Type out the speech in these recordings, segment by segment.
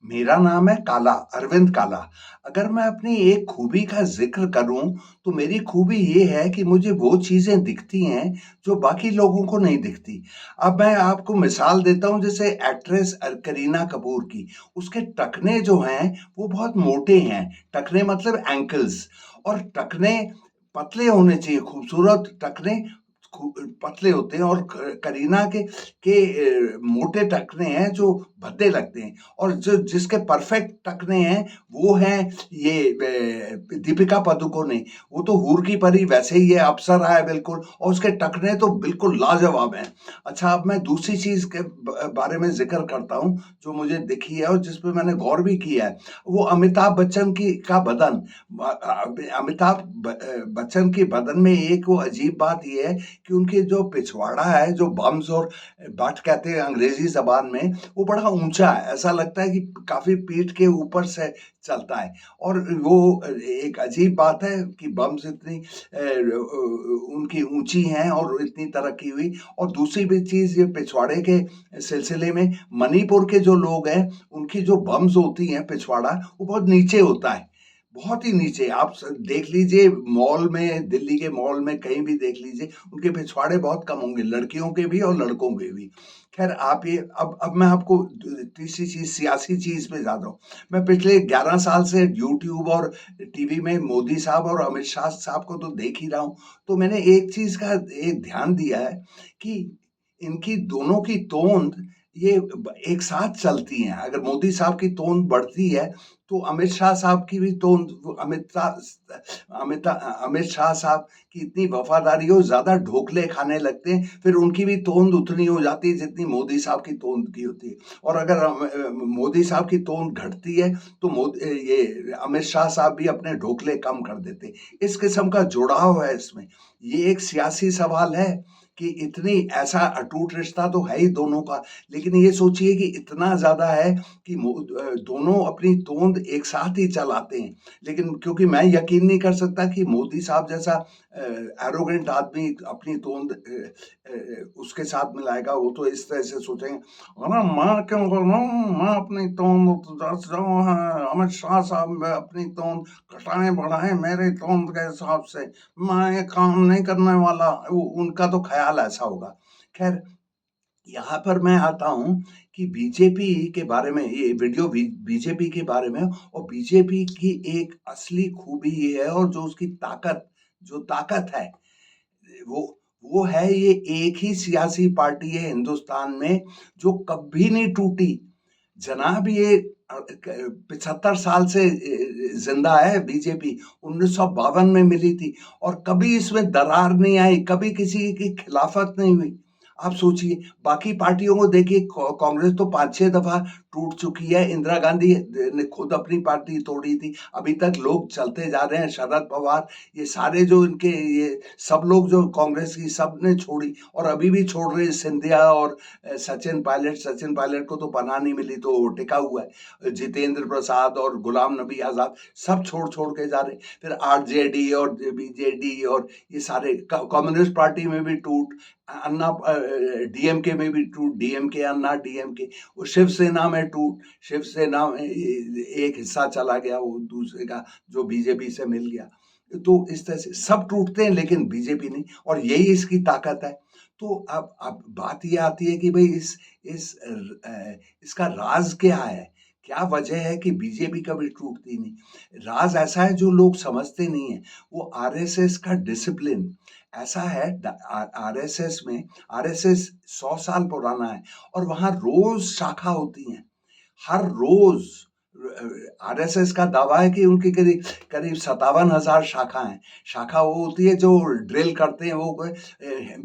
मेरा नाम है काला, अरविंद काला। अगर मैं अपनी एक खूबी का ज़िक्र करूँ, तो मेरी खूबी ये है कि मुझे वो चीज़ें दिखती हैं, जो बाकी लोगों को नहीं दिखती। अब मैं आपको मिसाल देता हूँ, जैसे एक्ट्रेस करीना कपूर की। उसके टखने जो हैं, वो बहुत मोटे हैं। टखने मतलब एंकल्स, और टखने पतले होने चाहिए, खूबसूरत टखने खू पतले होते हैं, और करीना मोटे टखने हैं जो भद्दे लगते हैं। और जो जिसके परफेक्ट टखने हैं, वो हैं ये दीपिका पादुकोणे। वो तो हूर की परी, वैसे ही ये अप्सरा है बिल्कुल, और उसके टखने तो बिल्कुल लाजवाब हैं। अच्छा, अब मैं दूसरी चीज़ के बारे में ज़िक्र करता हूँ, जो मुझे दिखी है और जिस पे मैंने गौर भी किया है। वो अमिताभ बच्चन की का बदन। अमिताभ बच्चन के बदन में एक वो अजीब बात ये है कि उनके जो पिछवाड़ा है, जो बम्स और बट कहते हैं अंग्रेजी ज़बान में, वो बड़ा ऊँचा है। ऐसा लगता है कि काफ़ी पीठ के ऊपर से चलता है। और वो एक अजीब बात है कि बम्स इतनी उनकी ऊँची हैं और इतनी तरक्की हुई। और दूसरी भी चीज़, ये पिछवाड़े के सिलसिले में, मणिपुर के जो लोग हैं, उनकी जो बम्स होती हैं, पिछवाड़ा, वो बहुत नीचे होता है। बहुत ही नीचे। आप देख लीजिए, मॉल में, दिल्ली के मॉल में कहीं भी देख लीजिए, उनके पिछवाड़े बहुत कम होंगे, लड़कियों के भी और लड़कों के भी। खैर, आप ये, अब मैं आपको तीसरी चीज, सियासी चीज पे जाता हूँ। मैं पिछले 11 साल से यूट्यूब और टीवी में मोदी साहब और अमित शाह साहब को तो देख ही रहा हूँ। तो मैंने एक चीज का एक ध्यान दिया है कि इनकी दोनों की तोंद ये एक साथ चलती हैं। अगर मोदी साहब की तोंद बढ़ती है, तो अमित शाह साहब की भी तोंद, अमित शाह साहब की इतनी वफादारी हो, ज्यादा ढोकले खाने लगते हैं, फिर उनकी भी तोंद उतनी हो जाती है जितनी मोदी साहब की तोंद की होती है। और अगर मोदी साहब की तोंद घटती है, तो ये अमित शाह साहब भी अपने ढोकले कम कर देते हैं। इस किस्म का जुड़ाव है इसमें। ये एक सियासी सवाल है कि इतनी ऐसा अटूट रिश्ता तो है ही दोनों का, लेकिन ये सोचिए कि इतना ज्यादा है कि दोनों अपनी तोंद एक साथ ही चलाते हैं। लेकिन क्योंकि मैं यकीन नहीं कर सकता कि मोदी साहब जैसा एरोगेंट आदमी अपनी तोंद उसके साथ मिलाएगा। वो तो इस तरह से सोचेंगे, अरे मैं क्यों करूं, मैं अपनी तोंद जो है, अमित शाह साहब में अपनी तोंद घटाएं बढ़ाएं मेरे तोंद के हिसाब से, मैं ये काम नहीं करने वाला। उनका तो ख्याल ऐसा होगा। खैर, यहाँ पर मैं आता हूँ कि बीजेपी के बारे में, ये वीडियो बीजेपी के बारे में, और बीजेपी की एक असली खूबी ये है, और जो उसकी ताकत है, वो वो है, ये एक ही सियासी पार्टी है हिंदुस्तान में जो कभी नहीं टूटी। जनाब, ये 75 साल से जिंदा है बीजेपी। 1952 में मिली थी, और कभी इसमें दरार नहीं आई, कभी किसी की खिलाफत नहीं हुई। आप सोचिए, बाकी पार्टियों को देखिए, कांग्रेस तो 5-6 दफा टूट चुकी है। इंदिरा गांधी ने खुद अपनी पार्टी तोड़ी थी, अभी तक लोग चलते जा रहे हैं। शरद पवार, ये सारे जो इनके, ये सब लोग जो कांग्रेस की, सब ने छोड़ी और अभी भी छोड़ रहे हैं। सिंधिया और सचिन पायलट को तो पनाह नहीं मिली, तो वो टिका हुआ है। जितेंद्र प्रसाद और गुलाम नबी आजाद सब छोड़ छोड़ के जा रहे। फिर आरजेडी और बीजेडी, और ये सारे, कम्युनिस्ट पार्टी में भी टूट, अन्ना, डीएमके में भी टूट, डीएमके अन्ना डीएमके, वो शिवसेना में टूट, शिवसेना में एक हिस्सा चला गया, वो दूसरे का जो बीजेपी से मिल गया। तो इस तरह से सब टूटते हैं, लेकिन बीजेपी नहीं, और यही इसकी ताकत है। तो अब बात ये आती है कि भाई इसका राज क्या है? क्या वजह है कि बीजेपी कभी टूटती नहीं? राज ऐसा है जो लोग समझते नहीं है। वो आरएसएस का डिसिप्लिन ऐसा है। आरएसएस में, आरएसएस 100 साल पुराना है, और वहां रोज शाखा होती हैं, हर रोज। आरएसएस का दावा है कि उनकी करीब करीब 57,000 शाखा हैं। शाखा वो होती है जो ड्रिल करते हैं, वो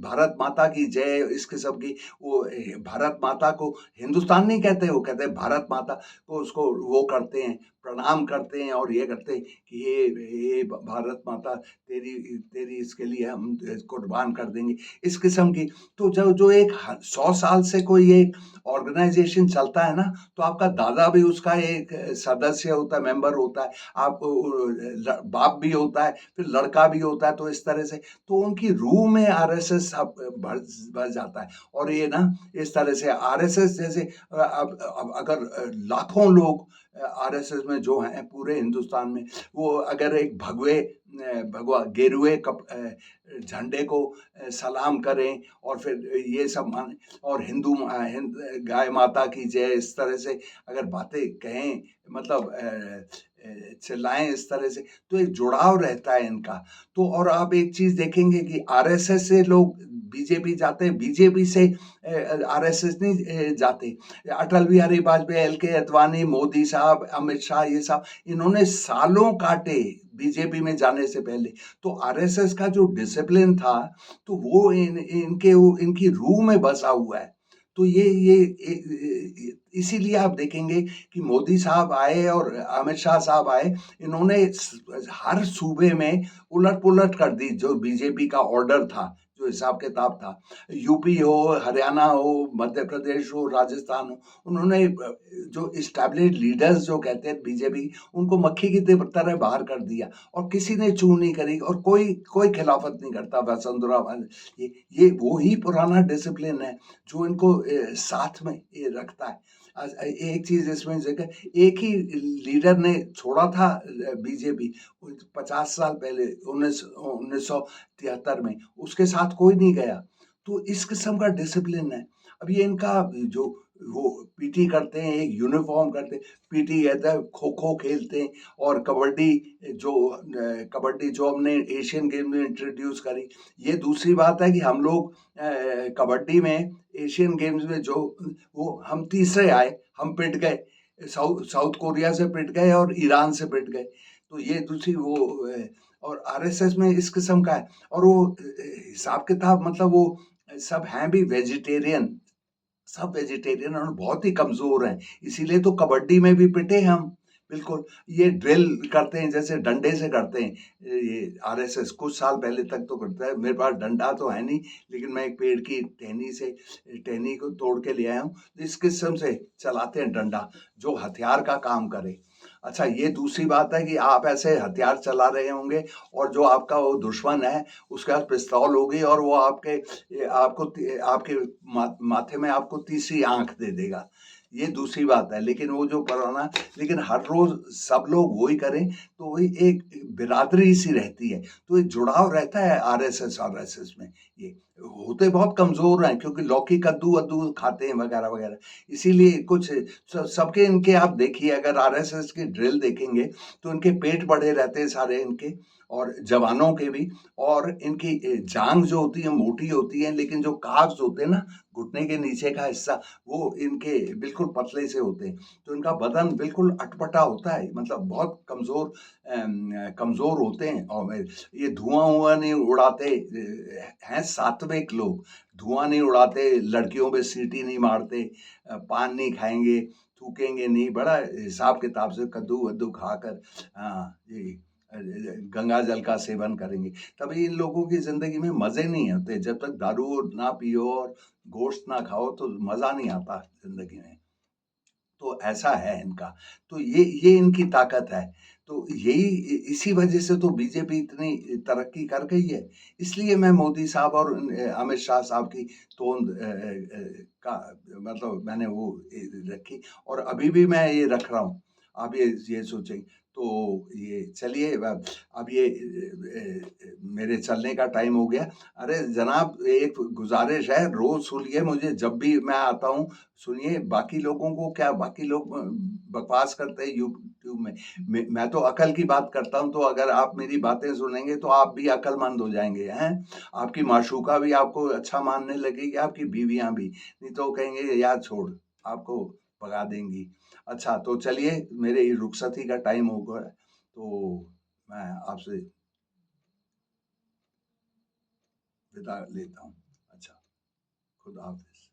भारत माता की जय, इस किस्म की। वो भारत माता को हिंदुस्तान नहीं कहते, वो कहते हैं भारत माता को, उसको वो करते हैं, प्रणाम करते हैं और ये करते हैं कि हे भारत माता, तेरी तेरी इसके लिए हम कुर्बान कर देंगे, इस किस्म की। तो जो जो एक 100 साल से कोई एक ऑर्गेनाइजेशन चलता है ना, तो आपका दादा भी उसका एक सदस्य होता है, मेंबर होता है, आप बाप भी होता है, फिर लड़का भी होता है, तो इस तरह से तो उनकी रूह में आरएसएस अब भर जाता है। और ये ना इस तरह से आरएसएस जैसे अब अगर लाखों लोग आरएसएस में जो हैं पूरे हिंदुस्तान में, वो अगर एक भगवा गेरुए झंडे को सलाम करें और फिर ये सब माने और गाय माता की जय इस तरह से अगर बातें कहें, मतलब चिल्लाएं इस तरह से, तो एक जुड़ाव रहता है इनका। तो और आप एक चीज देखेंगे कि आरएसएस से लोग बीजेपी जाते हैं, बीजेपी से आरएसएस नहीं जाते। अटल बिहारी वाजपेयी, एल के अडवाणी, मोदी साहब, अमित शाह, ये सब इन्होंने सालों काटे बीजेपी में जाने से पहले। तो आरएसएस का जो डिसिप्लिन था, तो वो इनकी रूह में बसा हुआ है। तो इसीलिए आप देखेंगे कि मोदी साहब आए और अमित शाह साहब आए, इन्होंने हर सूबे में उलट पुलट कर दी जो बीजेपी का ऑर्डर था, जो हिसाब किताब था। यूपी हो, हरियाणा हो, मध्य प्रदेश हो, राजस्थान हो, उन्होंने जो इस्टेब्लिश्ड लीडर्स जो कहते हैं बीजेपी, उनको मक्खी की तरह बाहर कर दिया और किसी ने चू नहीं करी और कोई कोई खिलाफत नहीं करता। वसुंधरा ये वो ही पुराना डिसिप्लिन है जो इनको साथ में ये रखता है। एक चीज इसमें जगह एक ही लीडर ने छोड़ा था बीजेपी 50 साल पहले, 1973 में, उसके साथ कोई नहीं गया। तो इस किस्म का डिसिप्लिन है। अब ये इनका जो वो पीटी करते हैं, एक यूनिफॉर्म करते हैं, पीटी कहता है, खो खो खेलते हैं और कबड्डी जो हमने एशियन गेम में इंट्रोड्यूस करी। ये दूसरी बात है कि हम लोग कबड्डी में एशियन गेम्स में जो वो हम तीसरे आए, हम पिट गए, साउथ कोरिया से पिट गए और ईरान से पिट गए। तो ये दूसरी वो और आरएसएस में इस किस्म का है। और वो हिसाब किताब, मतलब वो सब हैं भी वेजिटेरियन, सब वेजिटेरियन और बहुत ही कमजोर हैं, इसीलिए तो कबड्डी में भी पिटे हम। बिल्कुल, ये ड्रिल करते हैं जैसे डंडे से करते हैं। ये आरएसएस कुछ साल पहले तक तो करता है। मेरे पास डंडा तो है नहीं, लेकिन मैं एक पेड़ की टहनी को तोड़ के ले आया हूँ। इस किस्म से चलाते हैं डंडा, जो हथियार का काम करे। अच्छा, ये दूसरी बात है कि आप ऐसे हथियार चला रहे होंगे और जो आपका वो दुश्मन है उसके पास पिस्तौल होगी और वो आपके माथे में आपको तीसरी आंख दे देगा। ये दूसरी बात है। लेकिन वो जो पुराना, लेकिन हर रोज सब लोग वही करें तो वही एक बिरादरी सी रहती है, तो एक जुड़ाव रहता है आरएसएस में। ये होते बहुत कमजोर हैं क्योंकि लौकी कद्दू वद्दू खाते हैं वगैरह वगैरह, इसीलिए कुछ सबके इनके आप देखिए, अगर आरएसएस की ड्रिल देखेंगे तो इनके पेट बड़े रहते हैं सारे इनके, और जवानों के भी। और इनकी जांग जो होती है मोटी होती है, लेकिन जो काव्स होते हैं ना, घुटने के नीचे का हिस्सा, वो इनके बिल्कुल पतले से होते हैं। तो इनका बदन बिल्कुल अटपटा होता है, मतलब बहुत कमजोर होते हैं। और ये धुआं नहीं उड़ाते हैं, सात्विक लोग, धुआं नहीं उड़ाते, लड़कियों पे सीटी नहीं मारते, पान नहीं खाएंगे, थूकेंगे नहीं, बड़ा हिसाब किताब से कद्दू वद्दू खाकर ये गंगा जल का सेवन करेंगे। तभी इन लोगों की जिंदगी में मजे नहीं होते। जब तक दारू ना पियो और गोश्त ना खाओ तो मजा नहीं आता जिंदगी में। तो ऐसा है इनका। तो ये इनकी ताकत है। तो यही इसी वजह से तो बीजेपी इतनी तरक्की कर गई है। इसलिए मैं मोदी साहब और अमित शाह साहब की तोंद का मतलब मैंने वो रखी और अभी भी मैं ये रख रहा हूँ। आप ये सोचें तो ये चलिए, अब ये मेरे चलने का टाइम हो गया। अरे जनाब, एक गुजारिश है, रोज सुनिए मुझे जब भी मैं आता हूँ, सुनिए। बाकी लोगों को क्या, बाकी लोग बकवास करते हैं यूट्यूब में, मैं तो अकल की बात करता हूँ। तो अगर आप मेरी बातें सुनेंगे तो आप भी अक्लमंद हो जाएंगे हैं। आपकी माशूका भी आपको अच्छा मानने लगेगी, आपकी बीवियां भी, नहीं तो कहेंगे यार छोड़, आपको भगा देंगी। अच्छा, तो चलिए, मेरे रुखसती का टाइम हो गया, तो मैं आपसे विदा लेता हूँ। अच्छा, खुदा हाफिज।